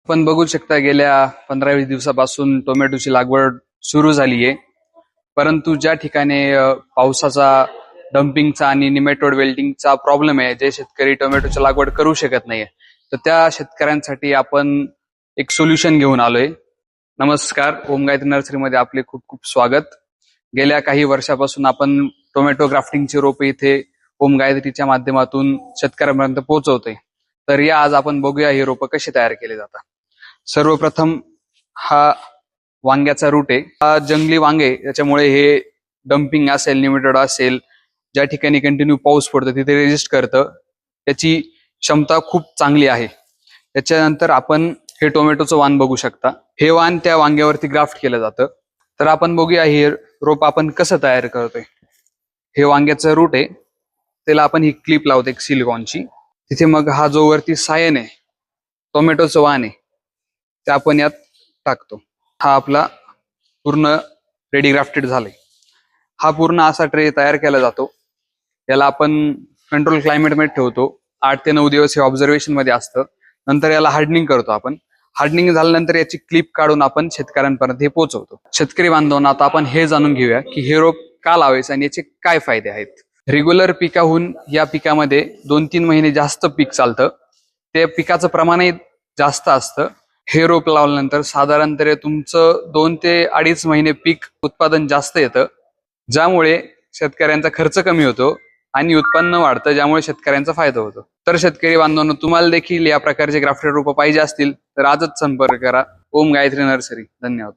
आपण बघू शकता गेल्या 15-20 दिवसापासून टोमॅटोची लागवड सुरू झाली आहे. परंतु ज्या ठिकाणी पावसाचा डम्पिंगचा आणि निमेटोड वेल्टिंगचा प्रॉब्लेम आहे, जे शेतकरी टोमॅटोची लागवड करू शकत नाहीये, तर त्या शेतकऱ्यांसाठी आपण एक सोल्युशन घेऊन आलोय. नमस्कार, ओम गायत्री नर्सरीमध्ये आपले खूप खूप स्वागत. गेल्या काही वर्षापासून आपण टोमॅटो ग्राफ्टिंगचे रोपे इथे ओम गायत्रीच्या माध्यमातून शेतकऱ्यांपर्यंत पोहोचवतोय. तर या आज आपण बघूया हे रोपं कसे तयार केले जातात. सर्वप्रथम हा वांग्याचा रूट आहे. हा जंगली वांगे, त्याच्यामुळे हे डम्पिंग असेल, निमेटोड असेल, ज्या ठिकाणी कंटिन्यू पाऊस पडतो तिथे रेजिस्ट करतं. त्याची क्षमता खूप चांगली आहे. त्याच्यानंतर आपण हे टोमॅटोचं वाण बघू शकता. हे वाण त्या वांग्यावरती ग्राफ्ट केलं जातं. तर आपण बघूया हे रोप आपण कसं तयार करतोय. हे वांग्याचं रूट आहे, त्याला आपण ही क्लिप लावतो एक सिलिकॉनची. तिथे मग हा जो वरती सायन आहे, टोमॅटोचं वाण आहे, ते आपण यात टाकतो. हा आपला पूर्ण रेडी ग्राफ्टेड झालाय. हा पूर्ण असा ट्रे तयार केला जातो. याला आपण कंट्रोल क्लायमेटमध्ये ठेवतो. 8 ते 9 दिवस हे ऑब्झर्वेशन मध्ये असतं. नंतर याला हार्डनिंग करतो आपण. हार्डनिंग झाल्यानंतर याची क्लिप काढून आपण शेतकऱ्यांपर्यंत हे पोहोचवतो. शेतकरी बांधवांना आता आपण हे जाणून घेऊया की हे रोप का लावायचं आणि याचे काय फायदे आहेत. रेग्युलर पिकाहून या पिकामध्ये 2-3 महिने जास्त पीक चालतं. ते पिकाचं प्रमाणही जास्त असतं. हे रोप लावल्यानंतर साधारणतः तुमचं 2 ते 2.5 महिने पीक उत्पादन जास्त येतं, ज्यामुळे शेतकऱ्यांचा खर्च कमी होतो आणि उत्पन्न वाढतं, ज्यामुळे शेतकऱ्यांचा फायदा होतो. तर शेतकरी बांधवांनो, तुम्हाला देखील या प्रकारचे ग्राफ्टेड रोपं पाहिजे असतील तर आजच संपर्क करा ओम गायत्री नर्सरी. धन्यवाद.